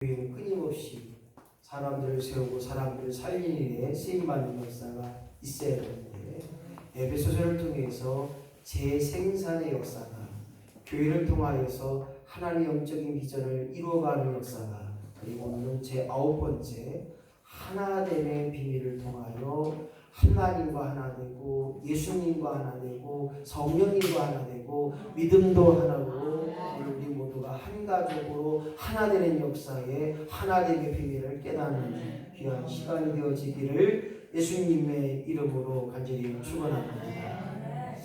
교회는 끊임없이 사람들을 세우고 사람들을 살리는 일에 쓰임받는 역사가 있어야 되는데, 에베소서를 통해서 재생산의 역사가, 교회를 통하여서 하나님의 영적인 비전을 이루어가는 역사가, 그리고 오늘은 제9번째 하나됨의 비밀을 통하여 하나님과 하나 되고 예수님과 하나 되고 성령님과 하나 되고 믿음도 하나고 우리 모두가 한 가족으로 하나 되는 역사에 하나됨의 비밀을 깨닫는 귀한 시간이 되어지기를 예수님의 이름으로 간절히 축원합니다.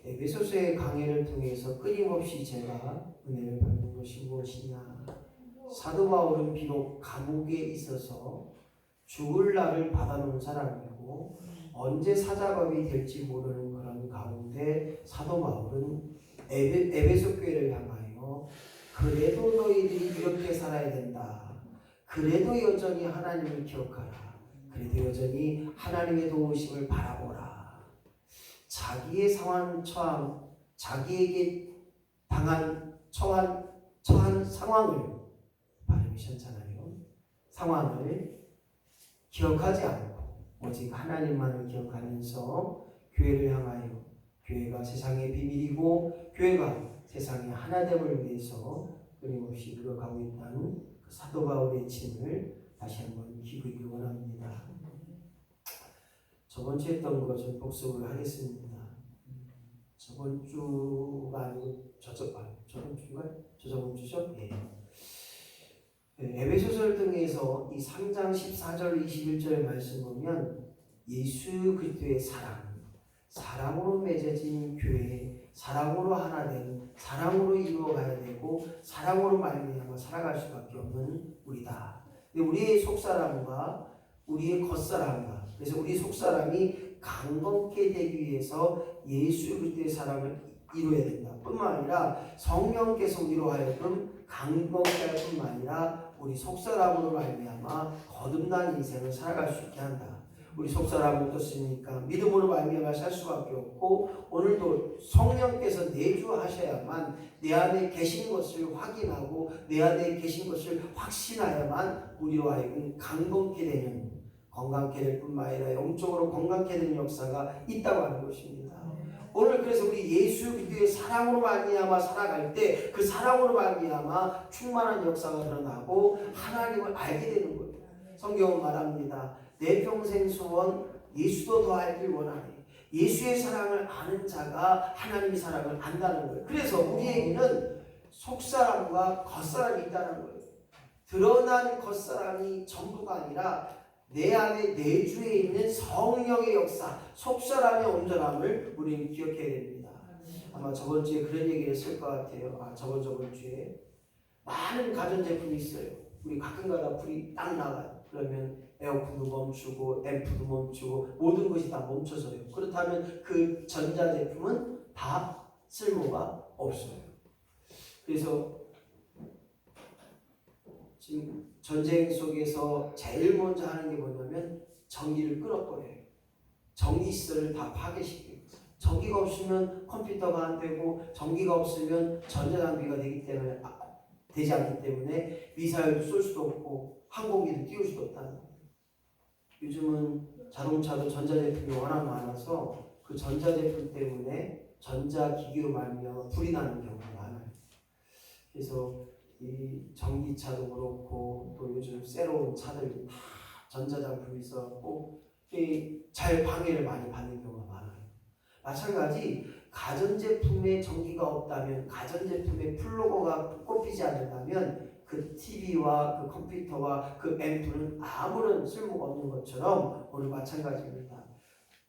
에베소서의 강해를 통해서 끊임없이 제가 은혜를 받는 것이 무엇이냐? 사도 바울은 비록 감옥에 있어서 죽을 날을 받아놓은 사람이고 언제 사자밥이 될지 모르는 그런 가운데 사도 바울은 에베소 교회를 향하여 그래도 너희들이 이렇게 살아야 된다. 그래도 여전히 하나님을 기억하라. 그래도 여전히 하나님의 도우심을 바라보라. 자기의 처한 자기에게 처한 상황을 발음이 시원찮아요. 상황을 기억하지 않고 오직 하나님만을 기억하면서 교회를 향하여, 교회가 세상의 비밀이고 교회가 세상의 하나됨을 위해서 끊임없이 이루어가고 있다는 그 사도 바울의 힘을 다시 한번 기쁘기 원합니다. 저번 주에 했던 거 좀 복습을 하겠습니다. 저번 주가 아니고 저번 주죠? 예. 에베소서를 통해서 이 3장 14절 21절 말씀 보면 예수 그리스도의 사랑으로 맺어진 교회, 사랑으로 하나 된, 사랑으로 이루어가야 되고 사랑으로 말미암아 살아갈 수밖에 없는 우리다. 우리의 속사람과 우리의 겉사람과, 그래서 우리 속사람이 강건케 되기 위해서 예수 그리스도의 사랑을 이루어야 된다. 뿐만 아니라 성령께서 우리로 하여금 강건케 할 뿐만 아니라 우리 속사람으로 말미암아 거듭난 인생을 살아갈 수 있게 한다. 우리 속사람은 어떻습니까? 믿음으로 말미암아 살 수밖에 없고 오늘도 성령께서 내주하셔야만 내 안에 계신 것을 확인하고 내 안에 계신 것을 확신하야만 우리로 하여금 강건케 되는, 건강케 될 뿐만 아니라 영적으로 건강케 되는 역사가 있다고 하는 것입니다. 오늘 그래서 우리 예수 그리스도의 사랑으로 말미암아 살아갈 때 그 사랑으로 말미암아 충만한 역사가 드러나고 하나님을 알게 되는 거예요. 성경은 말합니다. 내 평생 소원 예수도 더 알길 원하네. 예수의 사랑을 아는 자가 하나님의 사랑을 안다는 거예요. 그래서 우리에게는 속사람과 겉사람이 있다는 거예요. 드러난 겉사람이 전부가 아니라 내 안에 내주에 있는 성령의 역사, 속사람의 온전함을 우리는 기억해야 됩니다. 아마 저번 주에 그런 얘기를 했을 것 같아요. 저번 주에 많은 가전제품이 있어요. 우리 가끔가다 불이 딱 나가요. 그러면 에어컨도 멈추고 앰프도 멈추고 모든 것이 다 멈춰져요. 그렇다면 그 전자제품은 다 쓸모가 없어요. 그래서 지금 전쟁 속에서 제일 먼저 하는 게 뭐냐면 전기를 끊어버려요. 전기시설을 다 파괴시켜요. 전기가 없으면 컴퓨터가 안 되고 전기가 없으면 전자장비가 되지 않기 때문에 미사일도 쏠 수도 없고 항공기도 띄울 수도 없다는 거예요. 요즘은 자동차도 전자제품이 워낙 많아서 그 전자제품 때문에 전자기기로 말미암아 불이 나는 경우가 많아요. 그래서 이 전기차도 그렇고 또 요즘 새로운 차들이 다 전자장품이 있어갖고 잘 방해를 많이 받는 경우가 많아요. 마찬가지 가전제품에 전기가 없다면, 가전제품에 플러그가 꼽히지 않는다면 그 TV와 그 컴퓨터와 그 앰프는 아무런 쓸모가 없는 것처럼 오늘 마찬가지입니다.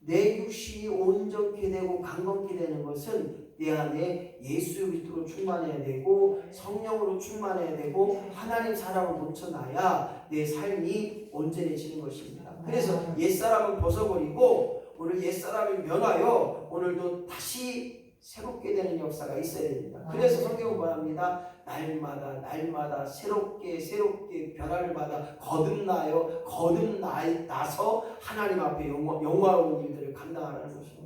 내 육신이 온전케 되고 강건케 되는 것은 내 안에 예수 그리스도로 충만해야 되고 성령으로 충만해야 되고 하나님 사랑을 넘쳐나야 내 삶이 온전해지는 것입니다. 그래서 옛사람은 벗어버리고 오늘 옛사람을 면하여 오늘도 다시 새롭게 되는 역사가 있어야 됩니다. 그래서 성경은 말합니다. 날마다 새롭게 변화를 받아 거듭나서 하나님 앞에 영화로운 일들을 감당하라는 것입니다.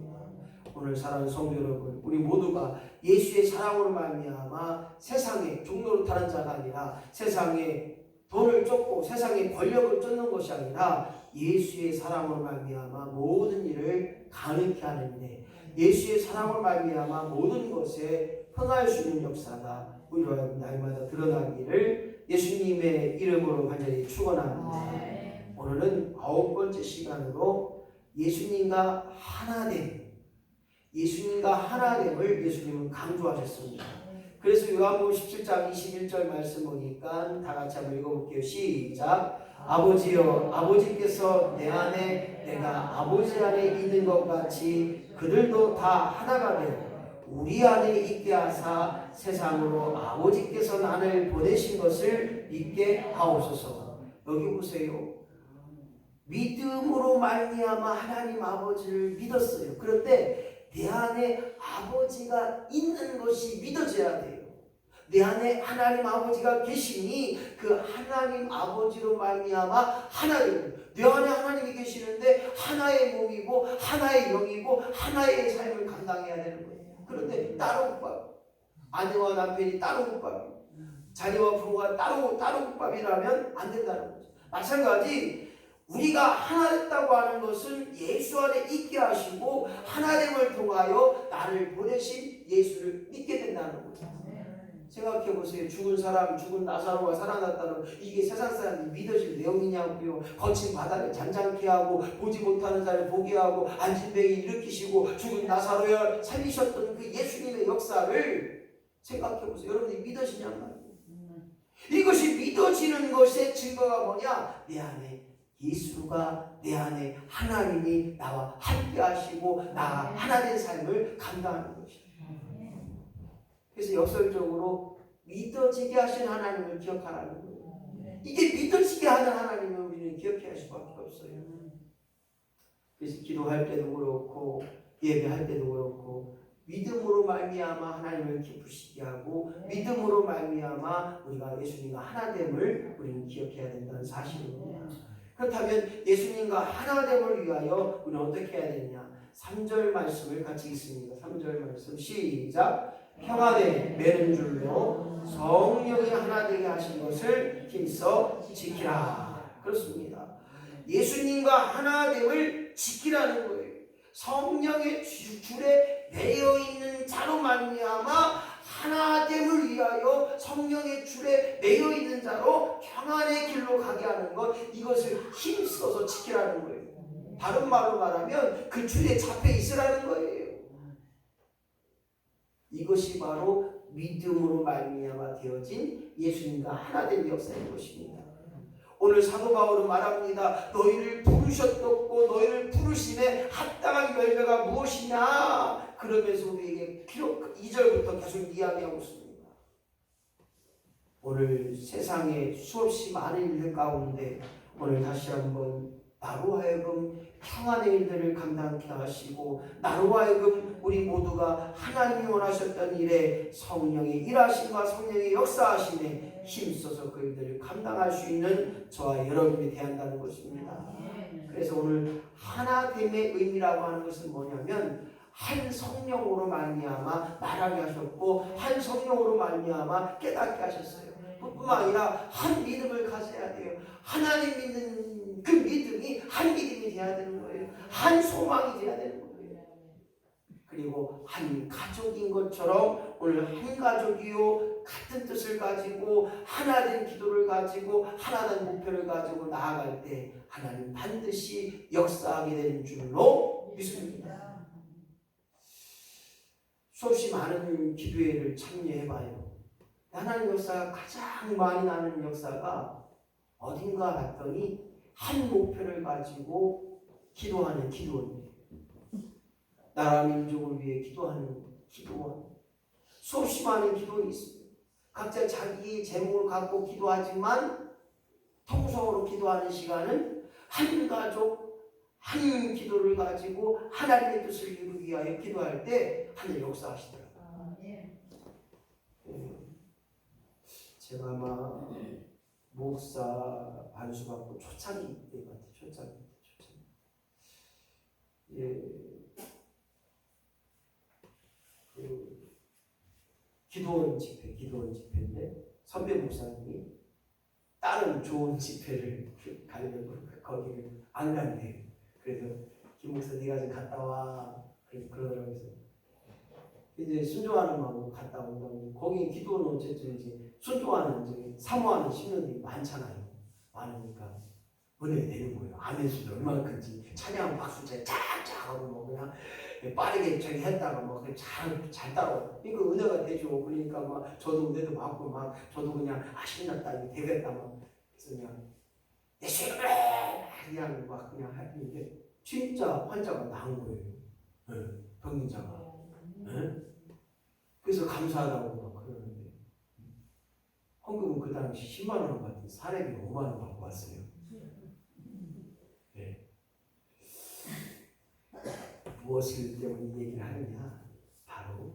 오늘 사랑하는 성도 여러분, 우리 모두가 예수의 사랑으로 말미암아 세상에 종로로 타는 자가 아니라 세상에 더 권력을 쫓고 세상의 권력을 쫓는 것이 아니라 예수의 사랑으로 말미암아 모든 일을 가능케 하는데, 예수의 사랑으로 말미암아 모든 것에 흥할 수 있는 역사가 우리와 날마다 드러나기를 예수님의 이름으로 간절히 축원합니다. 오늘은 9번째 시간으로 예수님과 하나됨, 예수님과 하나됨을 예수님은 강조하셨습니다. 그래서 요한복음 17장 21절 말씀 보니까 다 같이 한번 읽어볼게요. 시작. 아버지여, 아버지께서 내 안에 내가 아버지 안에 있는 것 같이 그들도 다 하나가 되어 우리 안에 있게 하사 세상으로 아버지께서 나를 보내신 것을 믿게 하옵소서. 여기 보세요. 믿음으로 말미암아 하나님 아버지를 믿었어요. 그런데 내 안에 아버지가 있는 것이 믿어져야 돼요. 내 안에 하나님 아버지가 계시니 그 하나님 아버지로 말미암아 하나님, 내 안에 하나님이 계시는데 하나의 몸이고 하나의 영이고 하나의 삶을 감당해야 되는 거예요. 그런데 따로 국밥, 아내와 남편이 따로 국밥, 자녀와 부모가 따로 국밥이라면 안 된다는 거죠. 마찬가지 우리가 하나 됐다고 하는 것은 예수 안에 있게 하시고 하나됨을 통하여 나를 보내신 예수를 믿게 된다는 거죠. 생각해 보세요. 죽은 사람, 죽은 나사로가 살아났다는 이게 세상 사람들이 믿어질 내용이냐고요. 거친 바다를 잔잔케 하고 보지 못하는 자를 보게 하고 안진뱅이 일으키시고 죽은 나사로를 살리셨던 그 예수님의 역사를 생각해 보세요. 여러분이 믿어지냔 말이에요. 이것이 믿어지는 것의 증거가 뭐냐? 내 안에 예수가, 내 안에 하나님이 나와 함께 하시고 나 하나 된 삶을 감당하는 것이에요. 그래서 역설적으로 믿어지게 하신 하나님을 기억하라는 거예요. 이게 믿어지게 하는 하나님을 우리는 기억해야 할 수밖에 없어요. 그래서 기도할 때도 그렇고 예배할 때도 그렇고 믿음으로 말미암아 하나님을 기쁘시게 하고 믿음으로 말미암아 우리가 예수님과 하나됨을 우리는 기억해야 된다는 사실입니다. 그렇다면 예수님과 하나됨을 위하여 우리는 어떻게 해야 되느냐? 3절 말씀을 같이 읽습니다. 3절 말씀 시작. 평안에 매는 줄로 성령이 하나 되게 하신 것을 힘써 지키라. 그렇습니다. 예수님과 하나됨을 지키라는 거예요. 성령의 줄에 매여 있는 자로 말미암아 하나됨을 위하여 성령의 줄에 매여 있는 자로 평안의 길로 가게 하는 것, 이것을 힘써서 지키라는 거예요. 다른 말로 말하면 그 줄에 잡혀 있으라는 거예요. 이것이 바로 믿음으로 말미암아 되어진 예수님과 하나된 역사인 것입니다. 오늘 사도 바울은 말합니다. 너희를 부르셨었고 너희를 부르심에 합당한 열매가 무엇이냐? 그러면서 우리에게 2절부터 계속 이야기하고 있습니다. 오늘 세상에 수없이 많은 일들 가운데 오늘 다시 한번 나로 하여금 평안의 일들을 감당케 하시고 나로 하여금 우리 모두가 하나님이 원하셨던 일에 성령의 일하심과 성령의 역사하심에 힘써서 그 일들을 감당할 수 있는 저와 여러분이 대한다는 것입니다. 그래서 오늘 하나됨의 의미라고 하는 것은 뭐냐면 한 성령으로 말미암아 말하게 하셨고 한 성령으로 말미암아 깨닫게 하셨어요. 뿐만 아니라 한 믿음을 가져야 돼요. 하나님 믿는 그 믿음이 한 믿음이 돼야 되는 거예요. 한 소망이 돼야 되는 거예요. 그리고 한 가족인 것처럼 오늘 한 가족이요 같은 뜻을 가지고 하나된 기도를 가지고 하나된 목표를 가지고 나아갈 때 하나님 반드시 역사하게 되는 줄로 믿습니다. 수없이 많은 기도회를 참여해봐요. 하나님 역사가 가장 많이 나는 역사가 어딘가 봤더니 한 목표를 가지고 기도하는 기도원이에요. 나라 민족을 위해 기도하는 기도원. 수없이 많은 기도원이 있습니다. 각자 자기의 제목을 갖고 기도하지만 통성으로 기도하는 시간은 한 가족 한 기도를 가지고 하나님의 뜻을 이루기 위하여 기도할 때 하늘 역사하시더라고요. 제가 아마 목사 반수받고 초창기 때 같아요. 초창기. 그 기도원 집회인데 선배 목사님이 다른 좋은 집회를 가려고 거기를 안 간대요. 그래서 김 목사 네가 좀 갔다 와. 그러더라고요. 이제 순종하는 마음으로 갔다 온다고. 거기 기도는 어쨌든 이제 순종하는 이제 사모하는 신령들이 많잖아요. 많으니까 은혜 되는 거예요. 아멘수도 얼마나 큰지 찬양 박수 쫙쫙 하고 뭐 그냥 빠르게 저기 했다가 뭐 잘 따라와. 이거 은혜가 되죠. 그러니까 막 저도 은혜도 받고 막 저도 그냥 신났다 이거 되겠다 막 그래서 그냥 예수님 그냥 막 그냥 했는데 진짜 환자가 나은 거예요. 네, 병인자가. 네? 그래서 감사하다고 막 그러는데 헌금은 그 당시 10만 원 받고 사례비 5만 원 받고 왔어요. 네. 무엇을 때문에 이 얘기를 하느냐? 바로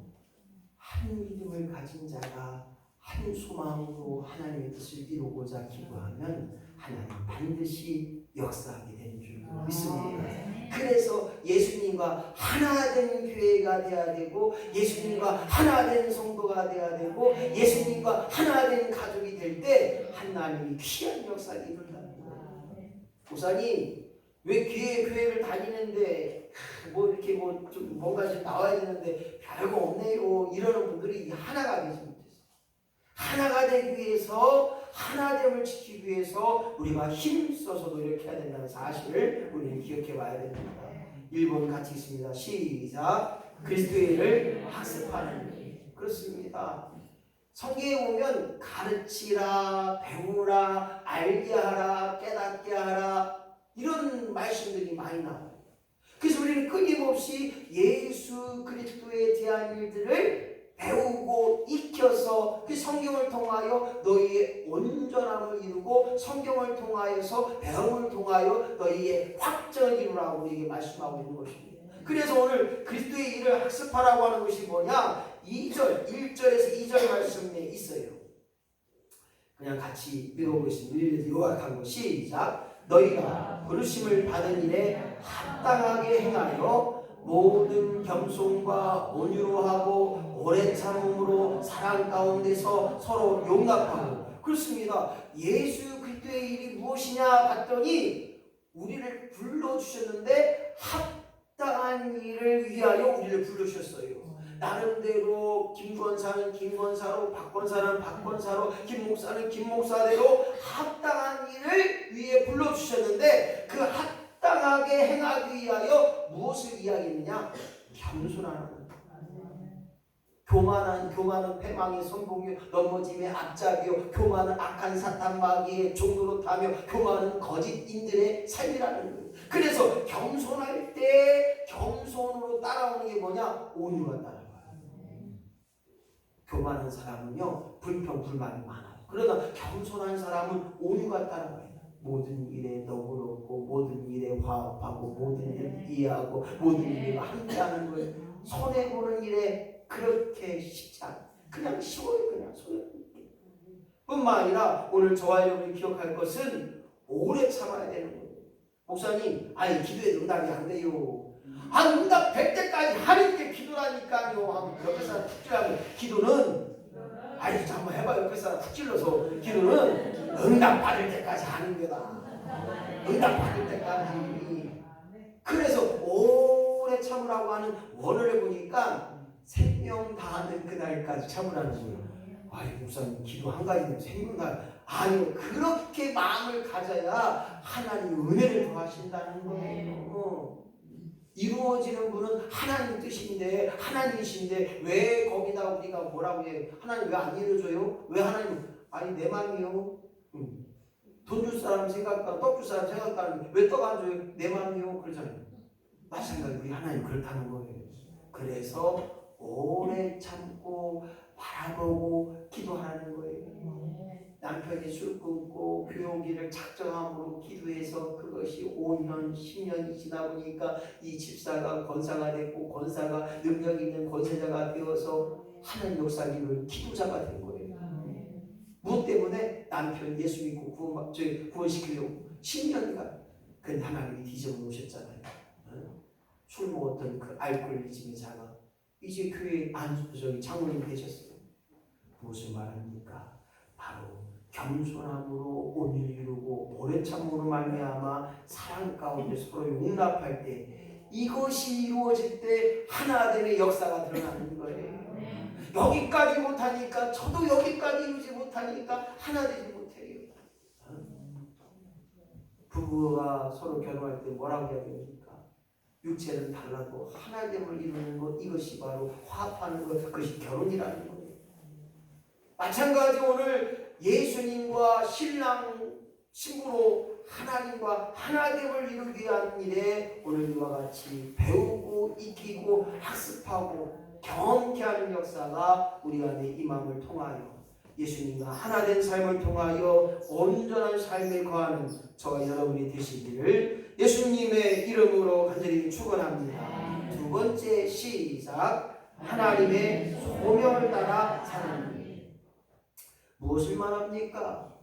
한 믿음을 가진 자가 한 소망으로 하나님의 뜻을 이루고자 기도하면 하나님 반드시 역사하게 되는 줄 믿습니다. 그래서 예수님과 하나 된 교회가 돼야 되고 예수님과 하나 된 성도가 돼야 되고 예수님과 하나 된 가족이 될 때 하나님이 귀한 역사를 이룬다는 거예요. 목사님 왜 교회를 다니는데 뭐 이렇게 뭐 좀 뭔가 좀 나와야 되는데 별거 없네요 이러는 분들이 하나가 되지 못했어요. 하나가 되기 위해서 하나됨을 지키기 위해서 우리가 힘써서 노력해야 된다는 사실을 우리는 기억해 봐야 됩니다. 1번 같이 있습니다. 시작. 그리스도의 일을 학습하는 일. 그렇습니다. 성경에 보면 가르치라, 배우라, 알게 하라, 깨닫게 하라 이런 말씀들이 많이 나와요. 그래서 우리는 끊임없이 예수 그리스도에 대한 일들을 배우고 익혀서 그 성경을 통하여 너희의 온전함을 이루고 성경을 통하여서 배움을 통하여 너희의 확정을 이루라고 우리에게 말씀하고 있는 것입니다. 그래서 오늘 그리스도의 일을 학습하라고 하는 것이 뭐냐? 2절, 1절에서 2절 말씀에 있어요. 그냥 같이 읽어보겠습니다. 요약한 거 시작. 너희가 부르심을 받은 일에 합당하게 행하여 모든 겸손과 온유로 하고 오래 참음으로 사랑 가운데서 서로 용납하고. 그렇습니다. 예수 그리스도의 일이 무엇이냐 봤더니 우리를 불러주셨는데 합당한 일을 위하여 우리를 불러주셨어요. 나름대로 김권사는 김권사로, 박권사는 박권사로, 김목사는 김목사대로 합당한 일을 위해 불러주셨는데 그 합당하게 행하기 위하여 무엇을 이야기했느냐? 겸손하는 것. 교만은 패망의 선봉이요 넘어짐의 앞잡이요 교만은 악한 사탄 마귀의 종로로 타며 교만은 거짓인들의 삶이라는 거예요. 그래서 겸손할 때 겸손으로 따라오는 게 뭐냐? 온유가 따라와요. 교만한 사람은요 불평불만이 많아요. 그러나 겸손한 사람은 온유가 따라와요. 모든 일에 너그럽고 모든 일에 화합하고 모든 일을 이해하고 모든 일에 함께하는 거예요. 손해보는 일에 그렇게 쉽지 않아요. 그냥 쉬워요. 그냥 손해보는 일 뿐만 아니라 오늘 저와 여러분이 기억할 것은 오래 참아야 되는 거예요. 목사님 아니 기도에 응답이 안 돼요. 응답 될 때까지 하는 게 기도라니까요 하고 옆에 사람 푹 찔러서 기도는 아니 한번 해봐요. 옆에 사람 푹 찔러서 기도는 응답 받을 때까지 하는 거다. 응답 받을 때까지. 그래서 오래 참으라고 하는 원어를 보니까 생명 다하는 그날까지 참으라는 거예요. 아이 목사님 기도 한 가지는 생명 다 아니요. 그렇게 마음을 가져야 하나님 은혜를 더하신다는 거예요. 이루어지는 분은 하나님 뜻인데 하나님이신데 왜 거기다 우리가 뭐라고 해요? 하나님 왜 안 이루어져요? 왜 하나님 아니 내 맘이요. 돈 줄 사람 생각하고 떡 줄 사람 생각하는 왜 떡 안 줘요? 내 맘이요. 그러잖아요. 마찬가지로 우리 하나님 그렇다는 거예요. 그래서 오래 참고 바라보고 기도하는 거예요. 남편이 술 끊고 교육일을 작정함으로 기도해서 그것이 5년, 10년이 지나 보니까 이 집사가 권사가 됐고 권사가 능력 있는 권세자가 되어서 하나님 역사를 기도자가 된 거예요. 무엇 때문에? 남편 예수 믿고 구원시키려고 10년간 근데 하나님이 뒤집어 놓으셨잖아요. 술 먹었던 그 알코올리즘의 자가 이제 교회 장로님 되셨어요. 무엇을 말합니까? 바로 겸손함으로 온유를 이루고 오래 참음으로 말미암아 사랑 가운데 서로 용납할 때 이것이 이루어질 때 하나됨의 역사가 드러나는 거예요. 여기까지 못하니까 저도 여기까지 이루지 못하니까 하나 되지 못해요. 부부가 서로 결혼할 때 뭐라고 해야 됩니까? 육체는 달라도 하나됨을 이루는 것, 이것이 바로 화합하는 것, 그것이 결혼이라는 거예요. 마찬가지 오늘 예수님과 신랑 신부로 하나님과 하나됨을 이루기 위한 일에 오늘 이와 같이 배우고 익히고 학습하고 경험케 하는 역사가 우리 안에 임함을 통하여 예수님과 하나된 삶을 통하여 온전한 삶에 거하는 저와 여러분이 되시기를 예수님의 이름으로 간절히 축원합니다. 두 번째 시작. 하나님의 소명을 따라 사는 일. 무엇을 말합니까?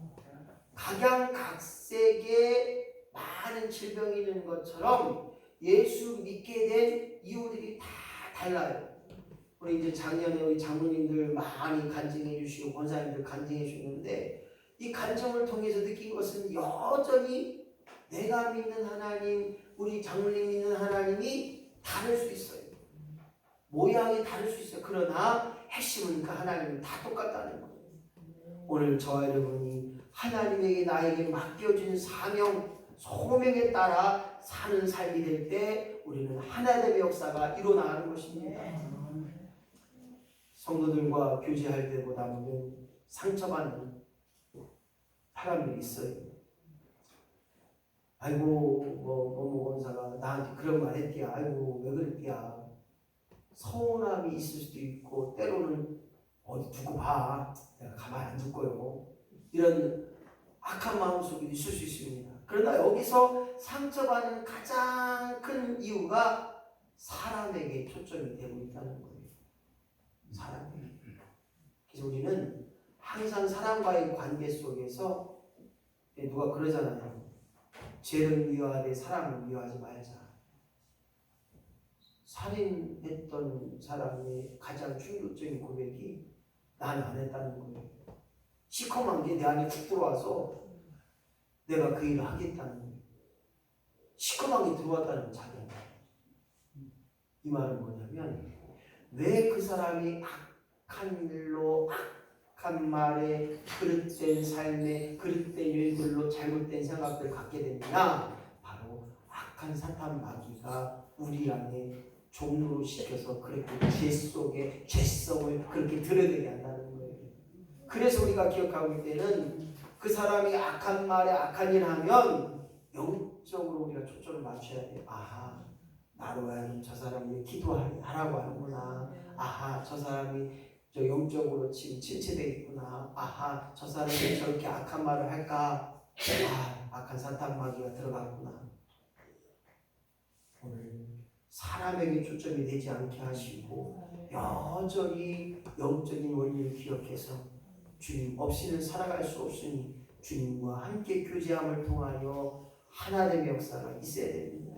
각양각색의 많은 질병이 있는 것처럼 예수 믿게 된 이유들이 다 달라요. 우리 이제 작년에 우리 장로님들 많이 간증해 주시고 권사님들 간증해 주셨는데 이 간증을 통해서 느낀 것은 여전히 내가 믿는 하나님, 우리 장로님 믿는 하나님이 다를 수 있어요. 모양이 다를 수 있어요. 그러나 핵심은 그 하나님은 다 똑같다는 거예요. 오늘 저와 여러분이 하나님에게 나에게 맡겨진 사명, 소명에 따라 사는 삶이 될 때 우리는 하나됨의 역사가 일어나는 것입니다. 성도들과 교제할 때보다 보면 상처받는 사람들이 있어요. 아이고 뭐 원사가 나한테 그런 말 했디야. 아이고 왜 그랬디야. 서운함이 있을 수도 있고 때로는 어디 두고 봐. 내가 가만히 안 둘 거요. 이런 악한 마음속에 있을 수 있습니다. 그러나 여기서 상처받는 가장 큰 이유가 사람에게 초점이 되고 있다는 거예요. 사람에게. 그래서 우리는 항상 사람과의 관계 속에서 누가 그러잖아요. 죄를 미워하되 사람을 미워하지 말자. 살인했던 사람의 가장 충격적인 고백이 나는 안 했다는 거예요. 시커먼 게 내 안에 쭉 들어와서 내가 그 일을 하겠다는 거예요. 시커먼 게 들어왔다는 자기야. 이 말은 뭐냐면 왜 그 사람이 악한 일로 악한 말에 그릇된 삶에 그릇된 일들로 잘못된 생각들을 갖게 되느냐? 바로 악한 사탄 마귀가 우리 안에 종로로 시켜서 그렇게 죄 속에 죄성을 그렇게 드러내게 한다는 거예요. 그래서 우리가 기억하고 있을 때는 그 사람이 악한 말에 악한 일 하면 영적으로 우리가 초점을 맞춰야 돼요. 아하, 나로 하여금 저 사람이 기도하라고 하는구나. 아하, 저 사람이 저 영적으로 지금 침체되어 있구나. 아하, 저 사람이 저렇게 악한 말을 할까. 아, 악한 사탄 마귀가 들어갔구나. 오늘 사람에게 초점이 되지 않게 하시고 여전히 영적인 원리를 기억해서 주님 없이는 살아갈 수 없으니 주님과 함께 교제함을 통하여 하나됨의 역사가 있어야 됩니다.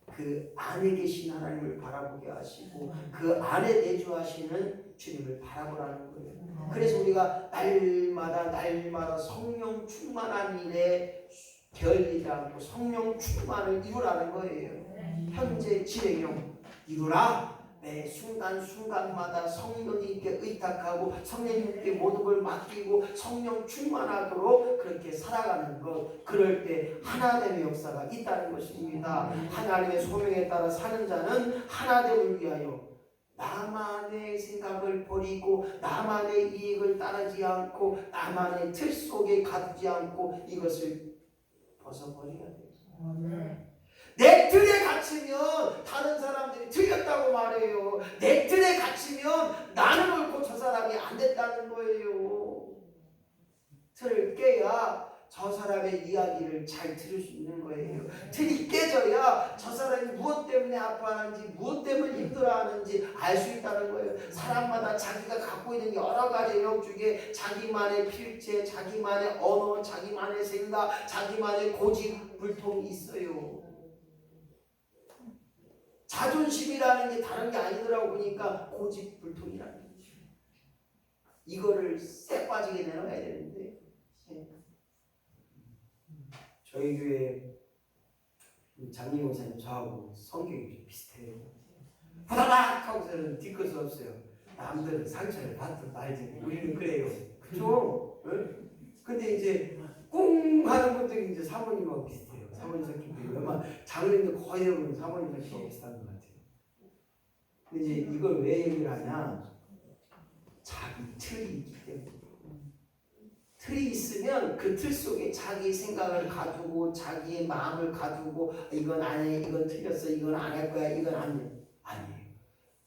그 안에 계신 하나님을 바라보게 하시고 그 안에 내주하시는 주님을 바라보라는 거예요. 그래서 우리가 날마다 성령 충만한 일에 게을리지 않고 성령 충만을 이루라는 거예요. 현재 진행형 이루라. 매 순간순간마다 성령님께 의탁하고 성령님께 모든 걸 맡기고 성령 충만하도록 그렇게 살아가는 것, 그럴 때 하나됨의 역사가 있다는 것입니다. 하나님의 소명에 따라 사는 자는 하나됨을 위하여 나만의 생각을 버리고 나만의 이익을 따르지 않고 나만의 틀 속에 가두지 않고 이것을 벗어버려야 돼요. 내 틀에 갇히면 다른 사람들이 틀렸다고 말해요. 내 틀에 갇히면 나는 옳고 저 사람이 안 됐다는 거예요. 틀을 깨야 저 사람의 이야기를 잘 들을 수 있는 거예요. 틀이 깨져야 저 사람이 무엇 때문에 아파하는지 무엇 때문에 힘들어하는지 알 수 있다는 거예요. 사람마다 자기가 갖고 있는 여러 가지 영역 중에 자기만의 필체, 자기만의 언어, 자기만의 생각, 자기만의 고집불통이 있어요. 자존심이라는 게 다른 게 아니더라고 보니까 고집불통이라는 거죠. 이거를 쎄 빠지게 내놔야 되는데 저희 교회 장님 목사님 저하고 성격이 좀 비슷해요. 후다닥 하고서는 뒤끝이 없어요. 남들은 상처를 받든 말든 우리는 그래요. 그죠? 응? 근데 이제 꿍 하는 분들이 이제 사모님하고 비슷해요. 사모님 성격이 아마 장로님도 거의 대부분 사모님 성격하고 비슷한 것 같아요. 근데 이제 이걸 왜 얘기를 하냐? 자기 틀이 있기 때문에. 틀이 있으면 그 틀 속에 자기 생각을 가두고 자기의 마음을 가두고 이건 안 해, 이건 틀렸어, 이건 안 할 거야, 이건 안 해. 아니에요.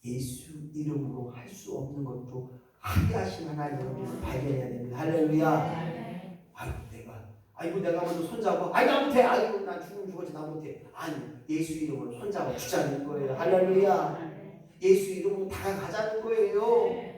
예수 이름으로 할 수 없는 것도 하게 하신 하나님을 우리는 발견해야 됩니다. 할렐루야. 아이고 내가 먼저 손잡아. 아이고 나 못해. 아이고 난 죽으면 죽었지 나 못해. 아니 예수 이름으로 손잡아 주자는 거예요. 할렐루야. 예수 이름으로 다가가자는 거예요.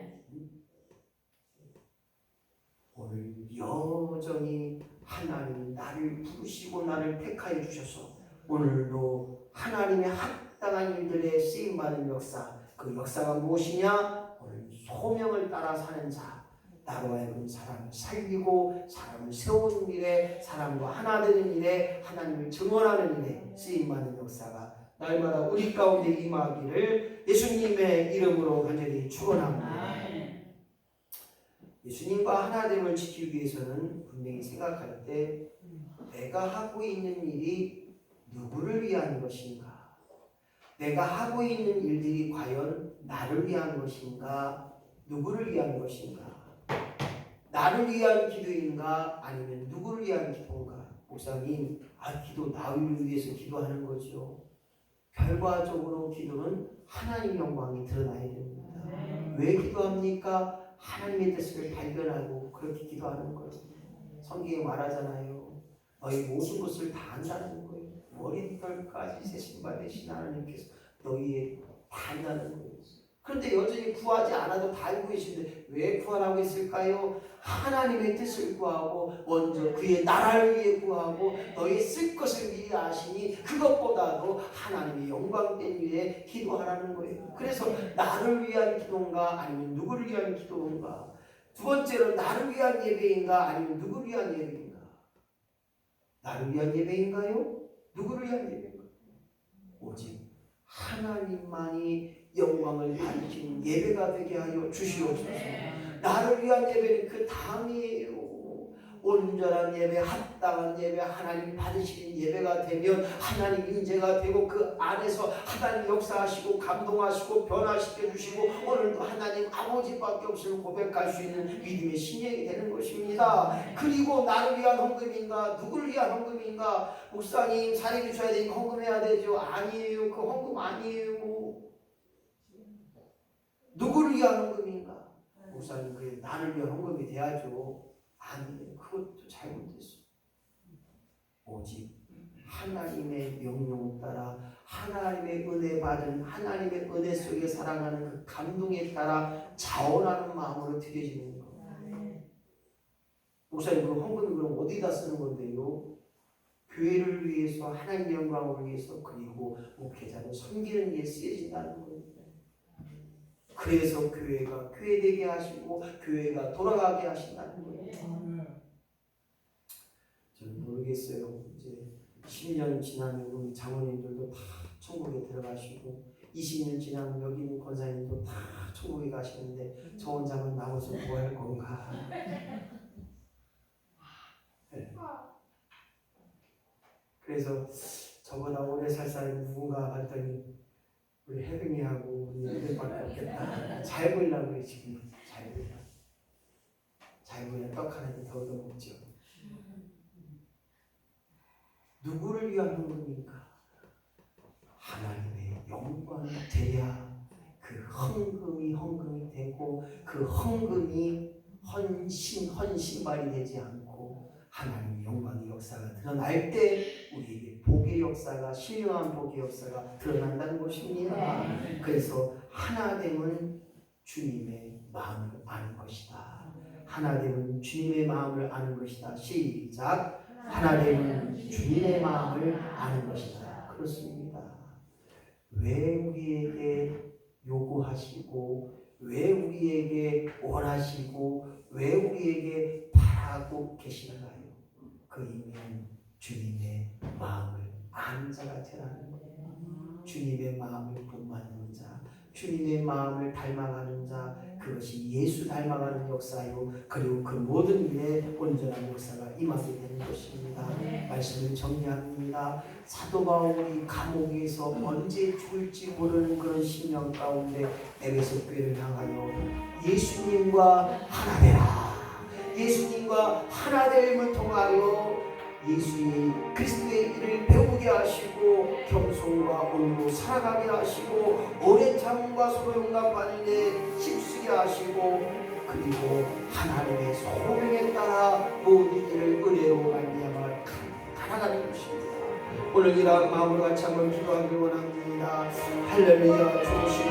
오늘 여전히 하나님 나를 부르시고 나를 택하여 주셔서 오늘도 하나님의 합당한 일들에 쓰임받은 역사, 그 역사가 무엇이냐? 오늘 소명을 따라 사는 자, 나로 하여금 사람을 살리고 사람을 세우는 일에, 사람과 하나 되는 일에, 하나님을 증언하는 일에 쓰임받는 역사가 날마다 우리 가운데 임하기를 예수님의 이름으로 간절히 축원합니다. 예수님과 하나됨을 지키기 위해서는 분명히 생각할 때 내가 하고 있는 일이 누구를 위한 것인가? 내가 하고 있는 일들이 과연 나를 위한 것인가? 누구를 위한 것인가? 나를 위한 기도인가? 아니면 누구를 위한 기도인가? 목사님, 기도 나를 위해서 기도하는 거죠. 결과적으로 기도는 하나님 영광이 드러나야 됩니다. 왜 기도합니까? 하나님의 뜻을 발견하고 그렇게 기도하는 거예요. 성경에 말하잖아요. 너희 모든 것을 다 안다는 거예요. 머리털까지 세신바 되신 하나님께서 너희의 다 안다는 거예요. 그런데 여전히 구하지 않아도 다 알고 계신데 왜 구하라고 했을까요? 하나님의 뜻을 구하고 먼저 그의 나라를 위해 구하고 너희 쓸 것을 미리 아시니 그것보다도 하나님의 영광된 일에 기도하라는 거예요. 그래서 나를 위한 기도인가 아니면 누구를 위한 기도인가? 두 번째로 나를 위한 예배인가 아니면 누구를 위한 예배인가? 나를 위한 예배인가요? 누구를 위한 예배인가? 오직 하나님만이 영광을 받으시는 예배가 되게 하여 주시옵소서. 나를 위한 예배는 그 다음이에요. 온전한 예배, 합당한 예배, 하나님 받으시는 예배가 되면 하나님 인재가 되고 그 안에서 하나님 역사하시고 감동하시고 변화시켜 주시고 오늘도 하나님 아버지밖에 없음을 고백할 수 있는 믿음의 신령이 되는 것입니다. 그리고 나를 위한 헌금인가 누구를 위한 헌금인가? 목사님 사례 주셔야 되니까 헌금해야 되죠. 아니에요. 그 헌금 아니에요. 누구를 위한 헌금인가? 목사님 그게 나를 위한 헌금이 돼야죠. 아니에요. 그것도 잘못됐어. 오직 하나님의 명령을 따라 하나님의 은혜 받은 하나님의 은혜 속에 살아가는 그 감동에 따라 자원하는 마음으로 드려지는 거예요. 목사님 그 헌금이 그럼 어디다 쓰는 건데요? 교회를 위해서 하나님의 영광을 위해서 그리고 목회자를 섬기는 일에 쓰여진다는 거예요. 그래서 교회가 교회되게 하시고 교회가 돌아가게 하신다는 거예요. 저는 모르겠어요. 이제 10년 지나면 우리 장로님들도 다 천국에 들어가시고 20년 지나면 여기 있는 권사님도 다 천국에 가시는데 저 혼자만 남아서 뭐 할 건가? 네. 그래서 저보다 오래 살 사람이 누군가 봤더니 우리 혜빈이하고 우리 애들밖에 없겠다. 잘 보이려고 그래 지금. 잘 보이면 떡 하나 더 얻어먹죠. 누구를 위한 헌금입니까? 하나님의 영광이 돼야 그 헌금이 되고 그 헌금이 헌신발이 되지 않고 하나님의 영광의 역사가 드러날 때 우리에게 복의 역사가 신령한 복의 역사가 드러난다는 것입니다. 그래서 하나됨은 주님의 마음을 아는 것이다. 하나됨은 주님의 마음을 아는 것이다. 시작. 하나됨은 주님의 마음을 아는 것이다. 그렇습니다. 왜 우리에게 요구하시고 왜 우리에게 원하시고 왜 우리에게 바라 바라고 계시는가요? 그 이면 주님의 마음을 아는 자가 되라는 거예요. 주님의 마음을 본받는 자, 주님의 마음을 닮아가는 자, 그것이 예수 닮아가는 역사요. 그리고 그 모든 일에 온전한 역사가 임하게 되는 것입니다. 말씀을 정리합니다. 사도 바울이 감옥에서 언제 죽을지 모르는 그런 심령 가운데 에베소 교회를 향하여 예수님과 하나 되라. 예수님과 하나 됨을 통하여 예수의 그리스도의 일을 배우게 하시고 겸손과 온유로 살아가게 하시고 오랜 참음과 소용납하는 데 힘쓰게 하시고 그리고 하나님의 소명에 따라 모든 일을 은혜로 말미암아 살아가는 것입니다. 오늘 이러한 마음으로 같이 한번 기도하길 원합니다. 할렐루야. 좋으신